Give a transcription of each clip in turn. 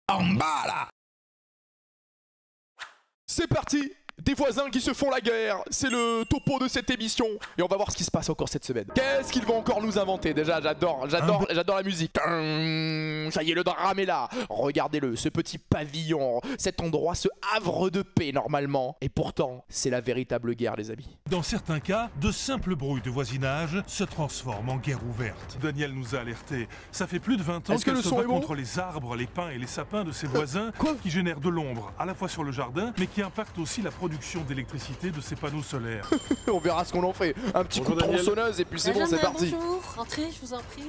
En bas là. C'est parti. Des voisins qui se font la guerre, c'est le topo de cette émission. Et on va voir ce qui se passe encore cette semaine. Qu'est-ce qu'ils vont encore nous inventer? Déjà, j'adore la musique. Ça y est, le drame est là. Regardez-le, ce petit pavillon, cet endroit, ce havre de paix normalement. Et pourtant, c'est la véritable guerre, les amis. Dans certains cas, de simples brouilles de voisinage se transforment en guerre ouverte. Daniel nous a alertés. Ça fait plus de 20 ans qu'elle se bat contre les arbres, les pins et les sapins de ses voisins qui génèrent de l'ombre, à la fois sur le jardin, mais qui impactent aussi la production d'électricité de ces panneaux solaires. On verra ce qu'on en fait. Un petit coup de tronçonneuse et puis c'est bon, c'est parti. Bonjour, entrez, je vous en prie.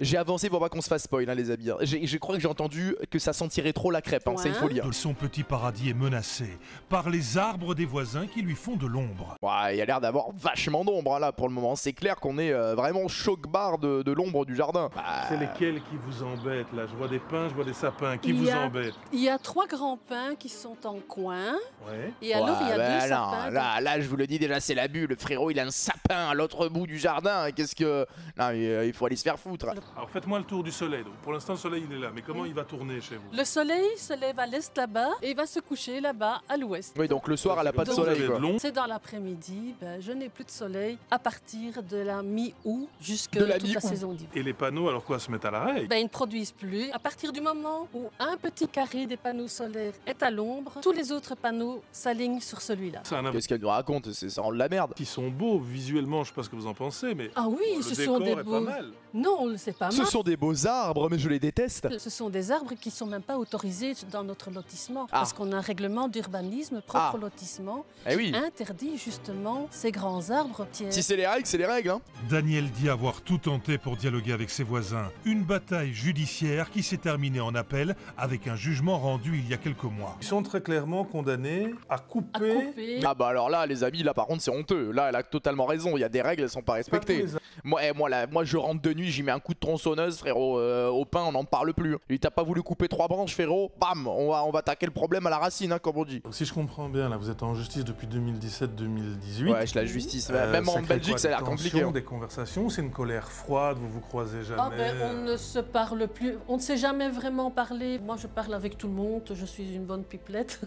J'ai avancé pour pas qu'on se fasse spoil, hein, les amis. Je crois que j'ai entendu que ça sentirait trop la crêpe, hein, c'est il faut le dire. Son petit paradis est menacé par les arbres des voisins qui lui font de l'ombre. Ouais, il y a l'air d'avoir vachement d'ombre hein, là pour le moment. C'est clair qu'on est vraiment choc-barre de l'ombre du jardin. C'est lesquels qui vous embêtent là? Je vois des pins, je vois des sapins. Qui vous embêtent? Il y a 3 grands pins qui sont en coin. Ouais. Et alors il y a 2 sapins. Là, je vous le dis déjà, c'est la bulle. Le frérot, il a un sapin à l'autre bout du jardin. Qu'est-ce que... Non, il faut aller se faire foutre. Alors faites-moi le tour du soleil. Donc, pour l'instant, le soleil, il est là. Mais comment il va tourner chez vous? Le soleil se lève à l'est là-bas et il va se coucher là-bas à l'ouest. Oui, donc le soir, elle a pas de soleil, quoi. C'est dans l'après-midi. Je n'ai plus de soleil à partir de la mi-août jusqu'à toute la saison d'hiver. Et les panneaux, alors quoi, se mettent à l'arrêt? Ils ne produisent plus. À partir du moment où un petit carré des panneaux solaires est à l'ombre, tous les autres panneaux s'alignent sur celui-là. Qu'est-ce qu'elle nous raconte? Ça rend de la merde. Ils sont beaux visuellement, je sais pas ce que vous en pensez, mais ah oui, ce sont des beaux. Non, c'est pas mal. Ce sont des beaux arbres, mais je les déteste. Ce sont des arbres qui sont même pas autorisés dans notre lotissement, parce qu'on a un règlement d'urbanisme propre au lotissement qui interdit justement ces grands arbres. Si c'est les règles, c'est les règles. Hein. Daniel dit avoir tout tenté pour dialoguer avec ses voisins. Une bataille judiciaire qui s'est terminée en appel avec un jugement rendu il y a quelques mois. Ils sont très clairement condamnés à couper. Ah bah alors là, les amis, là par contre c'est honteux. Là, elle a totalement raison. Il y a des règles, elles sont pas respectées. Moi, je rentre de nuit, j'y mets un coup de tronçonneuse, frérot. Au pain, on n'en parle plus. Lui, t'as pas voulu couper 3 branches, frérot. Bam, on va attaquer le problème à la racine, hein, comme on dit. Donc, si je comprends bien, là, vous êtes en justice depuis 2017-2018. Ouais, la justice. Même en Belgique, ça a l'air compliqué. Des conversations, c'est une colère froide, vous vous croisez jamais. On ne se parle plus. On ne s'est jamais vraiment parlé. Moi, je parle avec tout le monde. Je suis une bonne pipelette.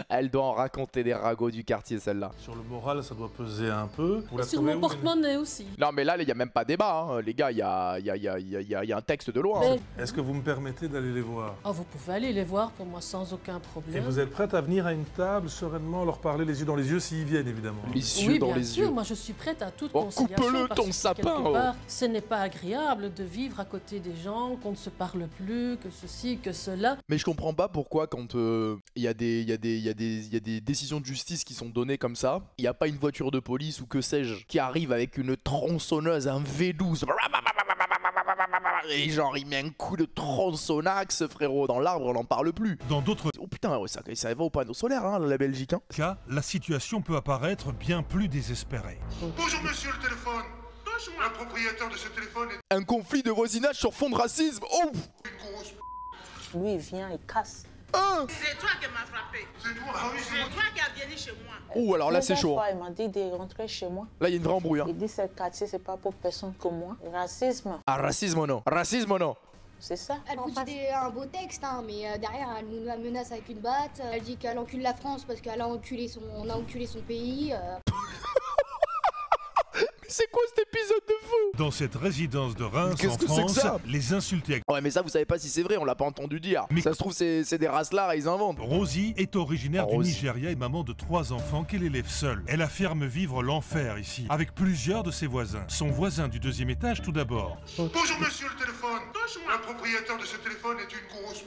Elle doit en raconter des ragots du quartier, celle-là. Sur le moral, ça doit peser un peu. Sur mon porte-monnaie aussi. Non, mais là, il n'y a même pas débat. Hein. Les gars, il y a un texte de loi. Hein. Est-ce que vous me permettez d'aller les voir? Vous pouvez aller les voir pour moi sans aucun problème. Et vous êtes prête à venir à une table, sereinement, leur parler les yeux dans les yeux s'ils viennent, évidemment? Les yeux dans les yeux. Moi, je suis prête à toute conciliation. Coupe-le ton sapin. Ce n'est pas agréable de vivre à côté des gens, qu'on ne se parle plus, que ceci, que cela. Mais je comprends pas pourquoi quand il y a des décisions de justice qui sont données comme ça, il n'y a pas une voiture de police ou que sais-je qui arrive avec une tronçonneuse, un V12 et genre il met un coup de tronçonnaxe, frérot, dans l'arbre, on n'en parle plus. Dans d'autres... Oh putain, ça va au panneau solaire, hein, la Belgique. Hein. Cas, la situation peut apparaître bien plus désespérée. Bonjour monsieur le téléphone. Bonjour. Le propriétaire de ce téléphone est... Un conflit de voisinage sur fond de racisme. Oh. Lui il vient, il casse. C'est toi qui m'as frappé. C'est toi, c'est toi qui as venu chez moi. Oh, alors là c'est chaud. Il m'a dit de rentrer chez moi. Là il y a une vraie embrouille. Hein. Il dit ce quartier c'est pas pour personne comme moi. Racisme. Ah, racisme non. Racisme non. C'est ça. Elle vous dit un beau texte, hein, mais derrière elle nous menace avec une batte. Elle dit qu'elle encule la France parce qu'elle a enculé son pays. C'est quoi cet épisode de fou? Dans cette résidence de Reims en France, les insulter... Ouais mais ça vous savez pas si c'est vrai, on l'a pas entendu dire. Mais ça se trouve c'est des racelards et ils inventent. Rosie est originaire du Nigeria et maman de 3 enfants qu'elle élève seule. Elle affirme vivre l'enfer ici, avec plusieurs de ses voisins. Son voisin du 2e étage tout d'abord. Bonjour monsieur le téléphone. Bonjour. Le propriétaire de ce téléphone est une grosse...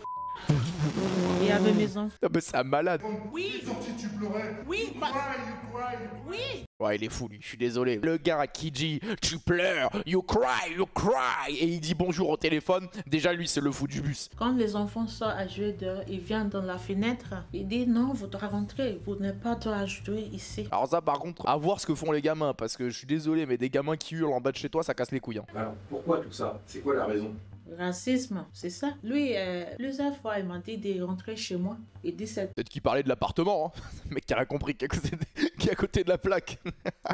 Il y avait mes enfants. Ah bah c'est un malade. Oui. Sorti, tu pleurais. Oui. You cry. Oui. Ouais, il est fou lui, je suis désolé. Le gars qui dit tu pleures, you cry, et il dit bonjour au téléphone, déjà lui c'est le fou du bus. Quand les enfants sortent à jouer dehors, ils viennent dans la fenêtre, il dit non, vous devez rentrer, vous n'êtes pas à jouer ici. Alors ça par contre, à voir ce que font les gamins, parce que je suis désolé, mais des gamins qui hurlent en bas de chez toi, ça casse les couilles. Hein. Alors pourquoi tout ça? C'est quoi la raison? Racisme, c'est ça. Lui, plusieurs fois, il m'a dit de rentrer chez moi. Il dit c'est... Peut-être qu'il parlait de l'appartement, hein. Le mec qui a compris qui est à côté de la plaque.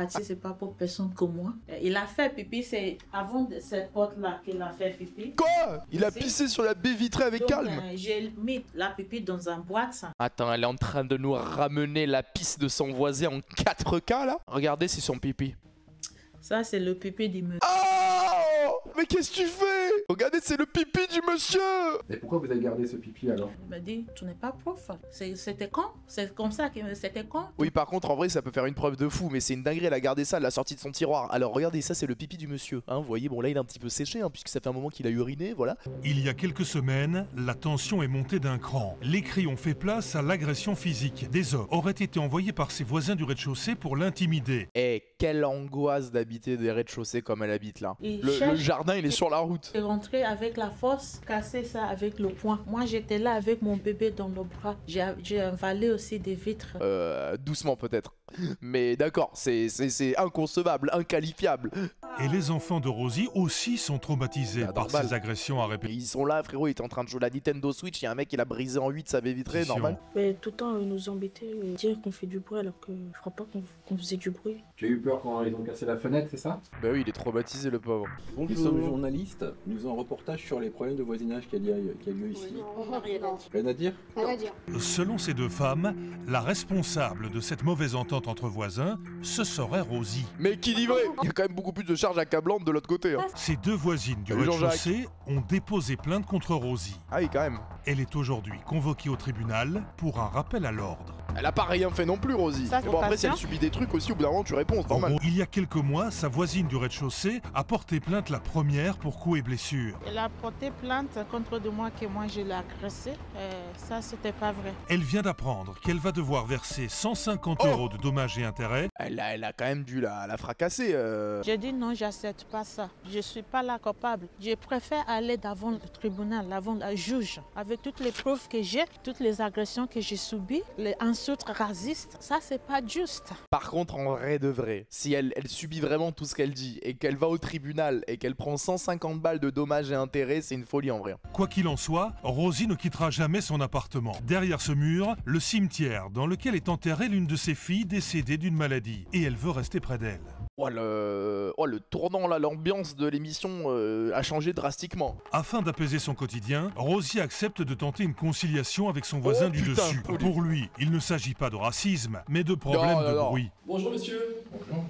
C'est pas pour personne comme moi. Il a fait pipi, c'est avant cette porte-là qu'il a fait pipi. Quoi? Il a pissé sur la baie vitrée avec calme. J'ai mis la pipi dans un boîte. Attends, elle est en train de nous ramener la pisse de son voisin en 4K là. Regardez, c'est son pipi. Ça, c'est le pipi du monsieur. Oh! Mais qu'est-ce que tu fais? Regardez, c'est le pipi du monsieur! Et pourquoi vous avez gardé ce pipi alors? Il m'a dit, tu n'es pas prof. C'était quand? C'est comme ça que c'était quand? Oui, par contre, en vrai, ça peut faire une preuve de fou, mais c'est une dinguerie, elle a gardé ça, elle l'a sorti de son tiroir. Alors regardez, ça, c'est le pipi du monsieur. Hein, vous voyez, bon, là, il est un petit peu séché, hein, puisque ça fait un moment qu'il a uriné, voilà. Il y a quelques semaines, la tension est montée d'un cran. Les cris ont fait place à l'agression physique. Des hommes auraient été envoyés par ses voisins du rez-de-chaussée pour l'intimider. Eh, quelle angoisse d'habiter des rez-de-chaussée comme elle habite là. Le jardin, il est sur la route. Il est rentré avec la force, cassé ça avec le poing. Moi, j'étais là avec mon bébé dans le bras. J'ai avalé aussi des vitres. Doucement peut-être. Mais d'accord, c'est inconcevable, inqualifiable. Et les enfants de Rosie aussi sont traumatisés par ces agressions à répétition. Ils sont là, frérot, il est en train de jouer la Nintendo Switch, il y a un mec qui l'a brisé en 8 sa baie vitrée, normal. Mais tout le temps, nous embêter, dire qu'on fait du bruit alors que je crois pas qu'on faisait du bruit. Tu as eu peur quand ils ont cassé la fenêtre, c'est ça? Bah oui, il est traumatisé le pauvre. Bonjour. Nous sommes journalistes, nous faisons un reportage sur les problèmes de voisinage qu'il y a lieu ici. Rien à dire? Rien à dire. Selon ces deux femmes, la responsable de cette mauvaise entente entre voisins, ce serait Rosie. Mais qui dit vrai? Il y a quand même beaucoup plus de charges accablantes de l'autre côté. Hein. Ces deux voisines du rez-de-chaussée ont déposé plainte contre Rosie. Ah oui, quand même. Elle est aujourd'hui convoquée au tribunal pour un rappel à l'ordre. Elle a pas rien fait non plus, Rosie. Mais bon, après, si elle subit des trucs aussi, au bout d'un moment, tu réponds, c'est normal. Il y a quelques mois, sa voisine du rez-de-chaussée a porté plainte la première pour coups et blessures. Elle a porté plainte contre de moi que moi je l'ai agressée. Ça, c'était pas vrai. Elle vient d'apprendre qu'elle va devoir verser 150 € de dommages et intérêts. Elle a quand même dû la fracasser. J'ai dit non, j'accepte pas ça. Je suis pas la coupable. Je préfère aller devant le tribunal, devant le juge, avec toutes les preuves que j'ai, toutes les agressions que j'ai subies, les insultes racistes. Ça, c'est pas juste. Par contre, en vrai de vrai, si elle subit vraiment tout ce qu'elle dit et qu'elle va au tribunal et qu'elle prend 150 balles de dommages et intérêts, c'est une folie en vrai. Quoi qu'il en soit, Rosie ne quittera jamais son appartement. Derrière ce mur, le cimetière dans lequel est enterrée l'une de ses filles décédée d'une maladie. Et elle veut rester près d'elle. Oh le tournant là, l'ambiance de l'émission a changé drastiquement. Afin d'apaiser son quotidien, Rosie accepte de tenter une conciliation avec son voisin du dessus. Pour lui, il ne s'agit pas de racisme, mais de problème de bruit. Bonjour monsieur.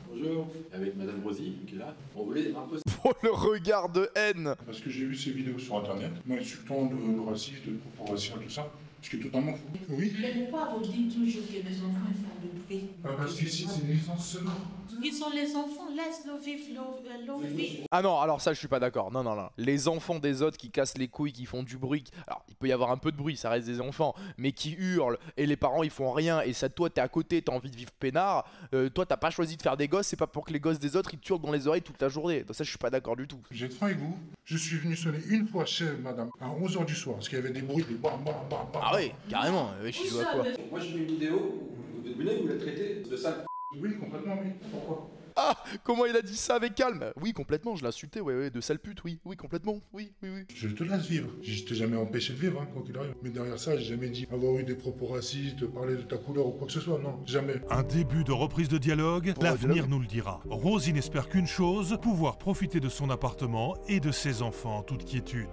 Bonjour. Avec madame Rosie qui est là. On voulait un peu... Oh le regard de haine. Parce que j'ai vu ces vidéos sur internet, m'insultant de racisme, de propos raciaux, tout ça. Ce qui est totalement fou. Oui. Mais pourquoi vous dites toujours que les enfants font du bruit? Parce qu'ici, c'est les enfants. Ils sont les enfants, laisse-le vivre leur vie. Ah non, alors ça je suis pas d'accord. Non. Les enfants des autres qui cassent les couilles, qui font du bruit. Alors il peut y avoir un peu de bruit, ça reste des enfants, mais qui hurlent et les parents ils font rien. Et ça, toi t'es à côté, t'as envie de vivre peinard. Toi t'as pas choisi de faire des gosses, c'est pas pour que les gosses des autres ils te hurlent dans les oreilles toute la journée. Donc ça je suis pas d'accord du tout. J'ai être franc avec vous, je suis venu sonner une fois chez madame à 11h du soir, parce qu'il y avait des bruits, des bam. Ah oui, carrément. Je joue à quoi? Moi j'ai vu une vidéo où vous venez vous la traitez de sale. Oui, complètement, oui. Pourquoi? Ah, comment il a dit ça avec calme? Oui, complètement, je l'insultais, ouais, de sale pute, oui, complètement, oui. Je te laisse vivre. Je t'ai jamais empêché de vivre, hein, quoi qu'il arrive. Mais derrière ça, j'ai jamais dit avoir eu des propos racistes, parler de ta couleur ou quoi que ce soit, non, jamais. Un début de reprise de dialogue, l'avenir nous le dira. Rosie n'espère qu'une chose, pouvoir profiter de son appartement et de ses enfants en toute quiétude.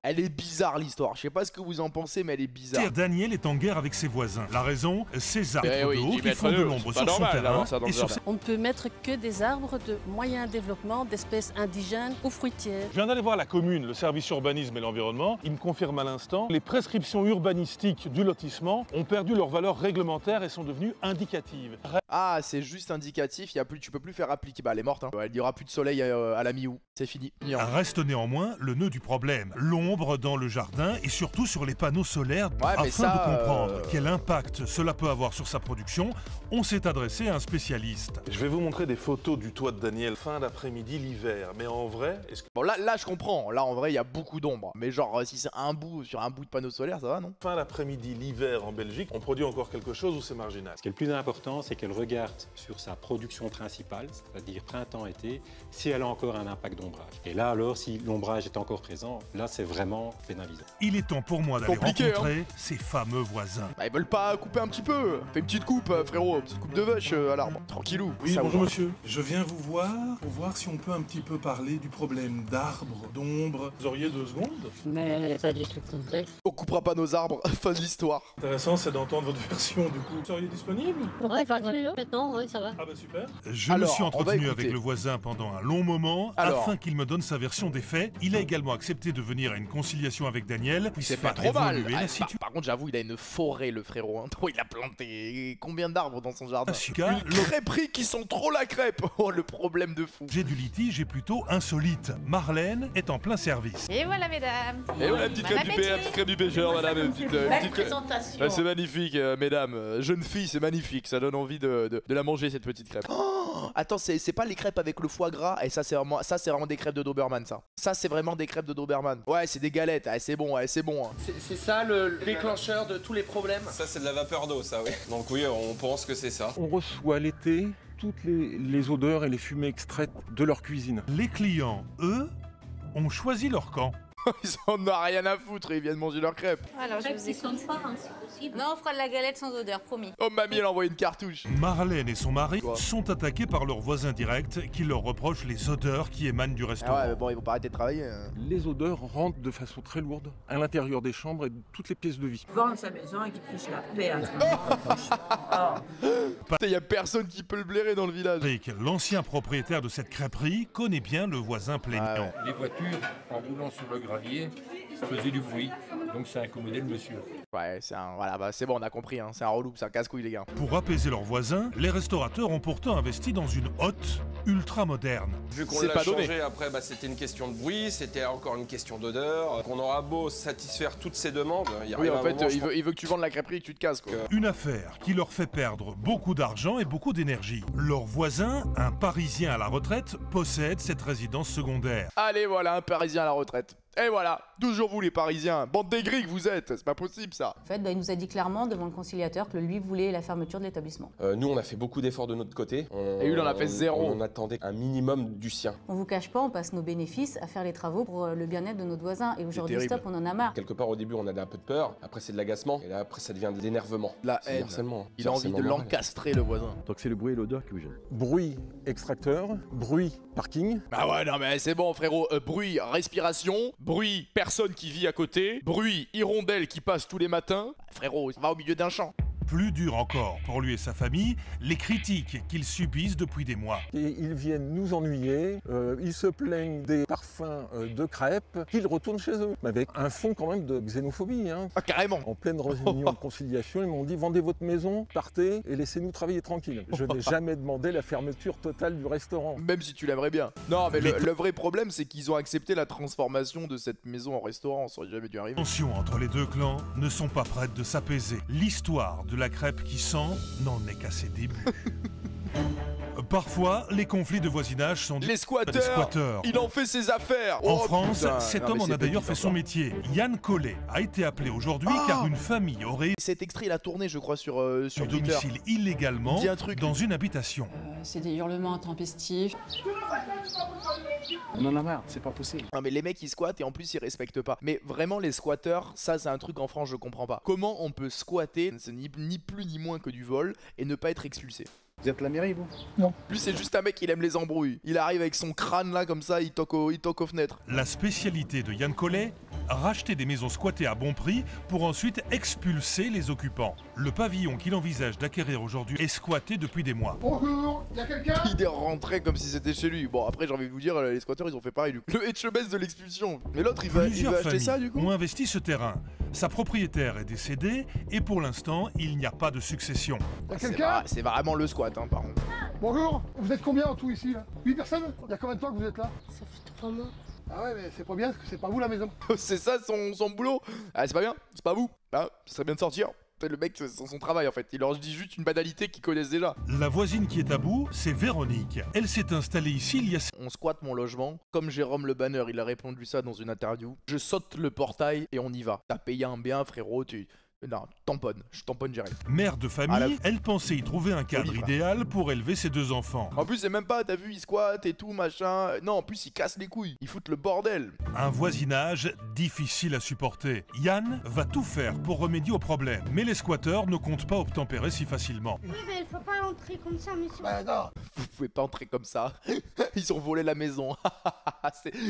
Elle est bizarre l'histoire, je sais pas ce que vous en pensez, mais elle est bizarre. Daniel est en guerre avec ses voisins. La raison, ces arbres de haut qui font de l'ombre sur son terrain et sur ses... On ne peut mettre que des arbres de moyen développement d'espèces indigènes ou fruitières. Je viens d'aller voir la commune, le service urbanisme et l'environnement. Ils me confirment à l'instant, les prescriptions urbanistiques du lotissement ont perdu leur valeur réglementaire et sont devenues indicatives. Ah, c'est juste indicatif, tu peux plus faire appliquer. Bah, elle est morte, hein. Il y aura plus de soleil à la mi-août, c'est fini. Reste néanmoins le nœud du problème, l'ombre dans le jardin et surtout sur les panneaux solaires. Afin de comprendre quel impact cela peut avoir sur sa production, on s'est adressé à un spécialiste. Je vais vous montrer des photos photo du toit de Daniel fin d'après-midi l'hiver. Mais en vrai, est-ce que... Bon là je comprends, là en vrai il y a beaucoup d'ombre. Mais genre si c'est un bout sur un bout de panneau solaire, ça va non? Fin d'après-midi l'hiver en Belgique, on produit encore quelque chose ou c'est marginal? Ce qui est le plus important, c'est qu'elle regarde sur sa production principale, c'est-à-dire printemps-été, si elle a encore un impact d'ombrage. Et là alors, si l'ombrage est encore présent, là c'est vraiment pénalisant. Il est temps pour moi d'aller rencontrer ces fameux voisins. Bah ils veulent pas couper un petit peu? Fais une petite coupe frérot, une petite coupe de vache à l'arbre, tranquillou. Oui, bonjour monsieur, je viens vous voir pour voir si on peut un petit peu parler du problème d'arbres, d'ombre. Vous auriez 2 secondes? Mais pas du tout complexe. On coupera pas nos arbres, fin de l'histoire. Intéressant, c'est d'entendre votre version du coup. Vous seriez disponible? Ouais, maintenant, oui, ça va. Ah bah super. Je me suis entretenu avec le voisin pendant un long moment afin qu'il me donne sa version des faits. Il a également accepté de venir à une conciliation avec Daniel. C'est pas trop mal. Par contre, j'avoue, il a une forêt le frérot. Hein. Il a planté combien d'arbres dans son jardin? Une crêperie qui sent trop la crêpe. Oh le problème de fou. J'ai du litige et plutôt insolite. Marlène est en plein service. Et voilà mesdames. Et voilà, petite crêpe du pêcheur, petite crêpe du pêcheur, madame. Belle présentation. C'est magnifique, mesdames. Jeune fille, c'est magnifique. Ça donne envie de la manger cette petite crêpe. Oh, attends, c'est pas les crêpes avec le foie gras. Et ça, c'est vraiment des crêpes de Doberman, ça. Ça, c'est vraiment des crêpes de Doberman. Ouais, c'est des galettes. Ah, c'est bon, c'est bon. Hein. C'est ça le déclencheur de tous les problèmes? Ça, c'est de la vapeur d'eau, ça, oui. Donc oui, on pense que c'est ça. On reçoit l'été toutes les odeurs et les fumées extraites de leur cuisine. Les clients, eux, ont choisi leur camp. Ils en ont rien à foutre, ils viennent manger leurs crêpes. Alors je vous écoute pas, hein, si possible. Non, on fera de la galette sans odeur, promis. Oh mamie, elle a envoyé une cartouche. Marlène et son mari sont attaqués par leurs voisins directs qui leur reprochent les odeurs qui émanent du restaurant. Ah ouais, mais bon, ils vont pas arrêter de travailler. Les odeurs rentrent de façon très lourde à l'intérieur des chambres et de toutes les pièces de vie. Vendre sa maison et qu'il fiche la paix à Il y a personne qui peut le blairer dans le village. Rick, l'ancien propriétaire de cette crêperie, connaît bien le voisin plaignant. Ah ouais. Les voitures, en roulant sur le gravier, faisaient du bruit, donc ça incommodait le monsieur. Ouais, voilà, bah c'est bon, on a compris, hein. C'est un relou, c'est un casse-couille les gars. Pour apaiser leurs voisins, les restaurateurs ont pourtant investi dans une hotte ultra moderne. Vu qu'on l'a changé après, c'était une question de bruit, c'était encore une question d'odeur. Qu'on aura beau satisfaire toutes ces demandes, oui, en fait, il veut que tu vendes la crêperie et que tu te casses quoi. Une affaire qui leur fait perdre beaucoup d'argent et beaucoup d'énergie. Leur voisin, un Parisien à la retraite, possède cette résidence secondaire. Allez voilà, un Parisien à la retraite. Et voilà, toujours vous les Parisiens, bande d'aigris que vous êtes, c'est pas possible ça. En fait, il nous a dit clairement devant le conciliateur que lui voulait la fermeture de l'établissement. Nous, on a fait beaucoup d'efforts de notre côté. Et lui, il en a fait zéro. On attendait un minimum du sien. On vous cache pas, on passe nos bénéfices à faire les travaux pour le bien-être de notre voisin. Et aujourd'hui, stop, on en a marre. Quelque part, au début, on avait un peu de peur. Après, c'est de l'agacement. Et là, après, ça devient de l'énervement. La haine. Il a envie de l'encastrer, le voisin. Donc c'est le bruit et l'odeur qui vous gênent. Bruit extracteur, bruit parking. Ah ouais, non mais c'est bon frérot. Bruit respiration, bruit personne qui vit à côté, bruit hirondelle qui passe tous les matins. Frérot, va au milieu d'un champ. Plus dur encore pour lui et sa famille, les critiques qu'ils subissent depuis des mois. Et ils viennent nous ennuyer, ils se plaignent des parfums de crêpes, qu'ils retournent chez eux. Mais avec un fond quand même de xénophobie. Hein. Ah carrément. En pleine réunion de conciliation, ils m'ont dit vendez votre maison, partez et laissez-nous travailler tranquille. Je n'ai jamais demandé la fermeture totale du restaurant. Même si tu l'aimerais bien. Non mais le vrai problème c'est qu'ils ont accepté la transformation de cette maison en restaurant, ça aurait jamais dû arriver. Les tensions entre les deux clans ne sont pas prêtes de s'apaiser. L'histoire de la crêpe qui sent n'en est qu'à ses débuts. Parfois, les conflits de voisinage sont les squatteurs. Il en fait ses affaires. En France, cet homme en a d'ailleurs fait son métier. Yann Collet a été appelé aujourd'hui car une famille aurait... Cet extrait, il a tourné, je crois, sur Twitter. Domicile illégalement dans une habitation. C'est des hurlements intempestifs. On en a marre, c'est pas possible. Non mais les mecs ils squattent et en plus ils respectent pas. Mais vraiment les squatteurs, ça c'est un truc en France je comprends pas. Comment on peut squatter, c'est ni plus ni moins que du vol et ne pas être expulsé? Vous êtes la mairie, vous? Non. Lui c'est juste un mec, il aime les embrouilles. Il arrive avec son crâne là comme ça, il toque aux fenêtres. La spécialité de Yann Collet, racheter des maisons squattées à bon prix pour ensuite expulser les occupants. Le pavillon qu'il envisage d'acquérir aujourd'hui est squatté depuis des mois. Bonjour, y'a quelqu'un? Il est rentré comme si c'était chez lui. Bon après j'ai envie de vous dire, les squatteurs ils ont fait pareil du coup. Le HMS de l'expulsion. Mais l'autre il va acheter ça du coup. Ont investi ce terrain. Sa propriétaire est décédée et pour l'instant il n'y a pas de succession. Y'a quelqu'un? C'est vraiment le squat hein par contre. Bonjour, vous êtes combien en tout ici là? 8 personnes? Il y a combien de temps que vous êtes là? Ça fait 3 mois. Ah ouais mais c'est pas bien parce que c'est pas vous la maison. C'est ça son boulot. Ah c'est pas bien, c'est pas vous. Ah, ça serait bien de sortir. Le mec, c'est son travail en fait. Il leur dit juste une banalité qu'ils connaissent déjà. La voisine qui est à bout, c'est Véronique. Elle s'est installée ici il y a... On squatte mon logement. Comme Jérôme Le Banner, il a répondu ça dans une interview. Je saute le portail et on y va. T'as payé un bien, frérot, Non, je tamponne direct. Mère de famille, elle pensait y trouver un cadre idéal pour élever ses 2 enfants. En plus, c'est même pas, t'as vu, ils squattent et tout, machin. Non, en plus, ils cassent les couilles. Ils foutent le bordel. Un voisinage difficile à supporter. Yann va tout faire pour remédier au problème. Mais les squatteurs ne comptent pas obtempérer si facilement. Oui, mais il faut pas entrer comme ça, monsieur. Bah non, vous pouvez pas entrer comme ça. Ils ont volé la maison.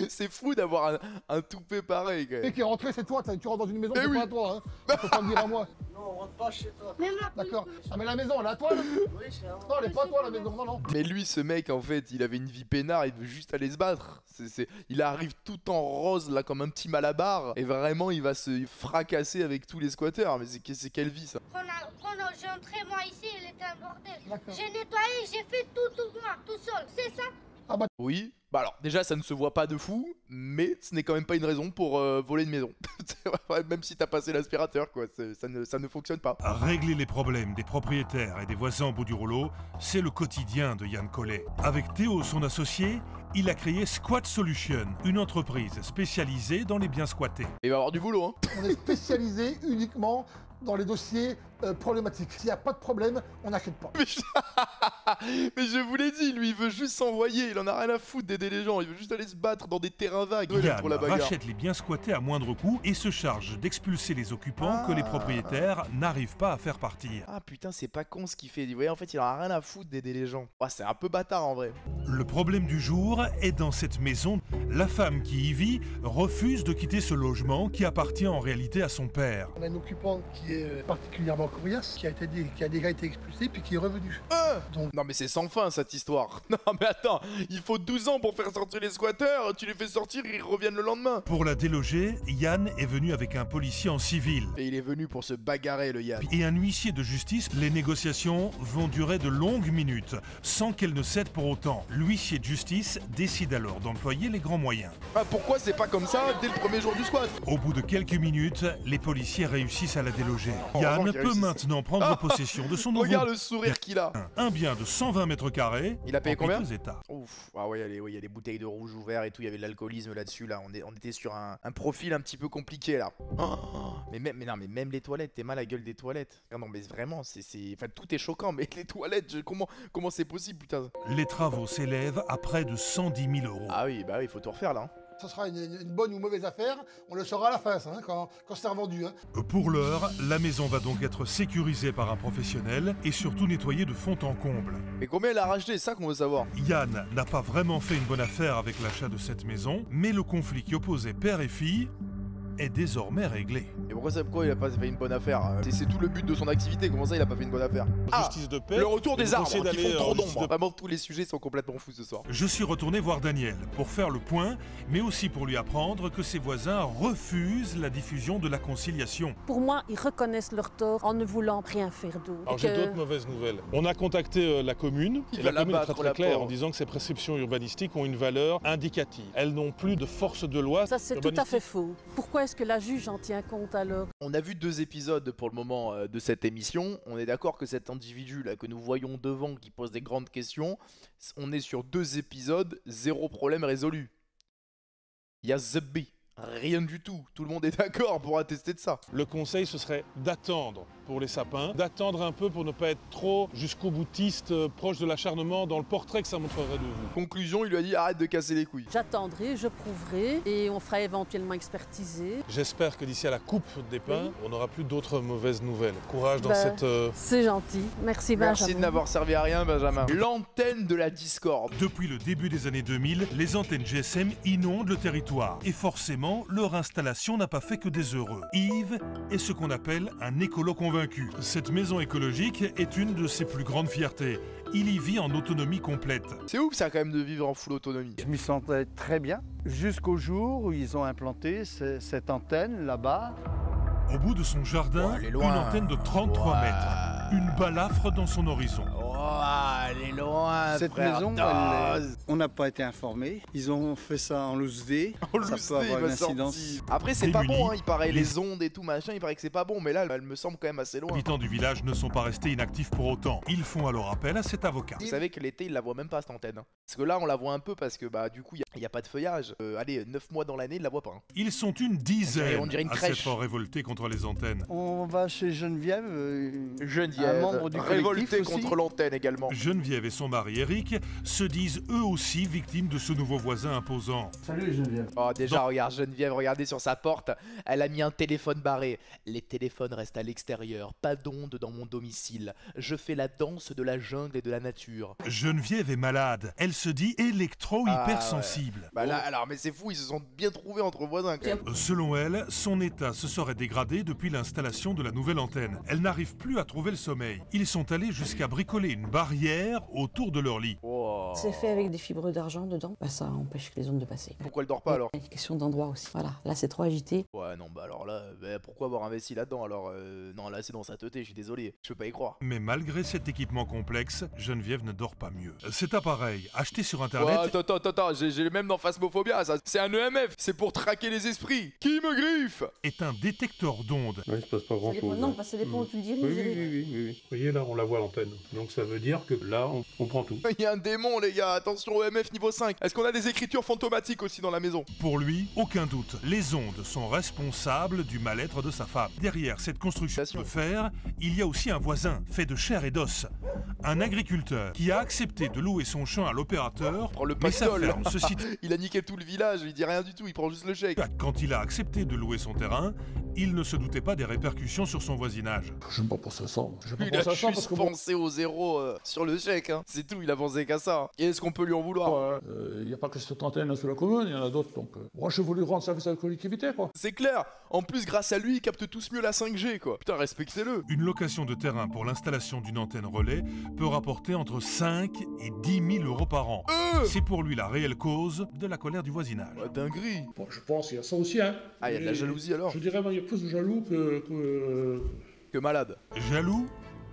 C'est fou d'avoir un toupet pareil. Et qui est rentré, c'est toi. Tu rentres dans une maison, c'est pas à toi. Hein. Faut pas me dire à moi. Non, on rentre pas chez toi. D'accord. Ah, mais la maison, elle est à toi là? Oui, c'est à moi. Non, elle est pas à toi la maison, non. Mais lui, ce mec, en fait, il avait une vie peinard, il veut juste aller se battre. Il arrive tout en rose, là, comme un petit malabar, et vraiment, il va se fracasser avec tous les squatteurs. Mais c'est quelle vie, ça? Quand j'ai entré, moi, ici, il était un bordel. J'ai nettoyé, j'ai fait tout moi, tout seul. C'est ça? Ah bah... Oui. Bah alors, déjà, ça ne se voit pas de fou, mais ce n'est quand même pas une raison pour voler une maison. Même si t'as passé l'aspirateur, quoi, ça ne fonctionne pas. Régler les problèmes des propriétaires et des voisins au bout du rouleau, c'est le quotidien de Yann Collet. Avec Théo, son associé, il a créé Squat Solution, une entreprise spécialisée dans les biens squattés. Il va avoir du boulot, hein. On est spécialisé uniquement dans les dossiers problématiques. S'il n'y a pas de problème, on n'achète pas. Mais je vous l'ai dit, lui, il veut juste s'envoyer. Il en a rien à foutre d'aider les gens. Il veut juste aller se battre dans des terrains vagues. Yann pour la bagarre. Rachète les biens squattés à moindre coût et se charge d'expulser les occupants que les propriétaires n'arrivent pas à faire partir. Ah putain, c'est pas con ce qu'il fait. Vous voyez, en fait, il en a rien à foutre d'aider les gens. Oh, c'est un peu bâtard en vrai. Le problème du jour est dans cette maison. La femme qui y vit refuse de quitter ce logement qui appartient en réalité à son père. On a un occupant qui est particulièrement coriace, qui a déjà été expulsé puis qui est revenu. Donc... Non mais c'est sans fin cette histoire. Non mais attends, il faut 12 ans pour faire sortir les squatteurs, tu les fais sortir, ils reviennent le lendemain. Pour la déloger, Yann est venu avec un policier en civil. Et il est venu pour se bagarrer, le Yann. Et un huissier de justice. Les négociations vont durer de longues minutes, sans qu'elles ne cèdent pour autant. L'huissier de justice décide alors d'employer les grands moyens. Ah, pourquoi c'est pas comme ça dès le premier jour du squat? Au bout de quelques minutes, les policiers réussissent à la déloger. Yann peut maintenant prendre possession de son nouveau... Regarde le sourire qu'il a. Un bien de 120 mètres carrés. Il a payé combien? États. Ouf. Ah ouais, il y a les bouteilles de rouge ouvert et tout, il y avait de l'alcoolisme là-dessus, là. On était sur un profil un petit peu compliqué, là. Mais même les toilettes, t'es mal à la gueule des toilettes. Ah non, mais vraiment, enfin, tout est choquant, mais les toilettes, comment c'est possible, putain? Les travaux s'élèvent à près de 110 000 €. Ah oui, bah oui, il faut tout refaire, là. Hein. Ça sera une bonne ou mauvaise affaire, on le saura à la fin, ça, hein, quand c'est revendu. Hein. Pour l'heure, la maison va donc être sécurisée par un professionnel et surtout nettoyée de fond en comble. Mais combien elle a racheté, c'est ça qu'on veut savoir. Yann n'a pas vraiment fait une bonne affaire avec l'achat de cette maison, mais le conflit qui opposait père et fille est désormais réglé. Et pourquoi il a pas fait une bonne affaire? C'est tout le but de son activité, comment ça il a pas fait une bonne affaire? Justice de paix. Le retour des arbres qui font trop d'ombre. Vraiment tous les sujets sont complètement fous ce soir. Je suis retourné voir Daniel pour faire le point, mais aussi pour lui apprendre que ses voisins refusent la diffusion de la conciliation. Pour moi, ils reconnaissent leur tort en ne voulant rien faire d'autre. Alors j'ai d'autres mauvaises nouvelles. On a contacté la commune, et la commune est très claire en disant que ces prescriptions urbanistiques ont une valeur indicative. Elles n'ont plus de force de loi. Ça c'est tout à fait faux. Pourquoi est-ce que la juge en tient compte alors? On a vu 2 épisodes pour le moment de cette émission. On est d'accord que cet individu là que nous voyons devant qui pose des grandes questions, on est sur 2 épisodes, 0 problème résolu. Il y a Zebby. Rien du tout. Tout le monde est d'accord pour attester de ça. Le conseil, ce serait d'attendre pour les sapins, d'attendre un peu pour ne pas être trop jusqu'au boutiste, proche de l'acharnement dans le portrait que ça montrerait de vous. Conclusion, il lui a dit arrête de casser les couilles. J'attendrai, je prouverai et on fera éventuellement expertiser. J'espère que d'ici à la coupe des pins, on n'aura plus d'autres mauvaises nouvelles. Courage dans cette... C'est gentil. Merci Benjamin. Merci de n'avoir servi à rien Benjamin. L'antenne de la discorde. Depuis le début des années 2000, les antennes GSM inondent le territoire. Et forcément, leur installation n'a pas fait que des heureux. Yves est ce qu'on appelle un écolo convaincu. Cette maison écologique est une de ses plus grandes fiertés. Il y vit en autonomie complète. C'est ouf ça quand même de vivre en full autonomie. Je m'y sentais très bien, jusqu'au jour où ils ont implanté cette antenne là-bas. Au bout de son jardin, une antenne de 33 mètres. Une balafre dans son horizon. Elle est loin. Cette maison, on n'a pas été informés. Ils ont fait ça en loose day. Ça peut avoir une incidence. Après, c'est pas bon, il paraît, les ondes et tout machin, il paraît que c'est pas bon, mais là, elle me semble quand même assez loin. Les habitants du village ne sont pas restés inactifs pour autant. Ils font alors appel à cet avocat. Vous savez que l'été, ils la voient même pas cette antenne. Parce que là, on la voit un peu parce que du coup, il n'y a pas de feuillage. Allez, 9 mois dans l'année, ils la voient pas. Ils sont une dizaine on dirait une à crèche. s'être révoltés contre les antennes. On va chez Geneviève, un membre du révolté contre l'antenne également. Geneviève et son mari Eric se disent eux aussi victimes de ce nouveau voisin imposant. Salut Geneviève. Oh déjà, regarde Geneviève, regardez sur sa porte, elle a mis un téléphone barré. Les téléphones restent à l'extérieur, pas d'onde dans mon domicile. Je fais la danse de la jungle et de la nature. Geneviève est malade, elle se dit électro-hypersensible. Ouais. Là, alors mais c'est fou, ils se sont bien trouvés entre voisins quand même. Selon elle, son état se serait dégradé depuis l'installation de la nouvelle antenne. Elle n'arrive plus à trouver le sommeil. Ils sont allés jusqu'à bricoler une barrière autour de leur lit. Oh. C'est fait avec des fibres d'argent dedans. Ça empêche les ondes de passer. Pourquoi elle dort pas alors? Il y a une question d'endroit aussi. Voilà, là c'est trop agité. Ouais non alors là, pourquoi avoir investi là-dedans alors non là c'est dans sa teuté, je suis désolé, je peux pas y croire. Mais malgré cet équipement complexe, Geneviève ne dort pas mieux. Cet appareil, acheté sur internet... Ouais, attends, j'ai même dans Phasmophobia ça, c'est un EMF, c'est pour traquer les esprits. Qui me griffe? Est un détecteur d'ondes. Ouais, il se passe pas grand chose. Non, ça dépend où tu le diriges. Oui. Vous voyez là, on la voit à l'antenne. Donc ça veut dire que là, on prend tout. Il y a un démon les gars, attention EMF niveau 5. Est-ce qu'on a des écritures fantomatiques aussi dans la maison? Pour lui, aucun doute, les ondes sont responsables du mal-être de sa femme. Derrière cette construction de fer, il y a aussi un voisin fait de chair et d'os. Un agriculteur qui a accepté de louer son champ à l'opérateur. Prends le pastole. Il a niqué tout le village, il dit rien du tout, il prend juste le chèque. Quand il a accepté de louer son terrain, il ne se doutait pas des répercussions sur son voisinage. J'aime pas penser à ça. Il a juste pensé au zéro sur le chèque, hein. C'est tout, il a pensé qu'à ça. Et est-ce qu'on peut lui en vouloir? Il n'y a pas que cette antenne sur la commune, il y en a d'autres. Donc, moi, je voulais rendre service à la collectivité, quoi. C'est clair. En plus, grâce à lui, ils captent tous mieux la 5G, quoi. Putain, respectez-le. Une location de terrain pour l'installation d'une antenne relais peut rapporter entre 5 et 10 000 euros par an. C'est pour lui la réelle cause de la colère du voisinage. Dinguerie. Bon, je pense qu'il y a ça aussi, hein. Ah, il y a de la jalousie alors? Je dirais, il y a plus de jaloux que malade. Jaloux?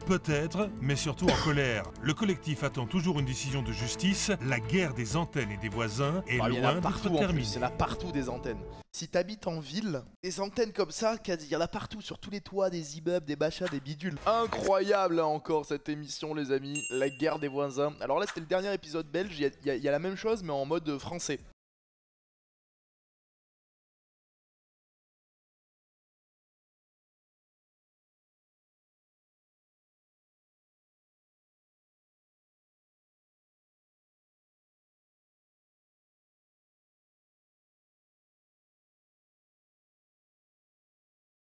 Peut-être, mais surtout en colère. Le collectif attend toujours une décision de justice. La guerre des antennes et des voisins est loin d'être terminée. Il y en a partout des antennes. Si t'habites en ville, des antennes comme ça, il y en a partout sur tous les toits, des immeubles, des machins, des bidules. Incroyable là encore cette émission les amis, la guerre des voisins. Alors là c'était le dernier épisode belge, il y a la même chose mais en mode français.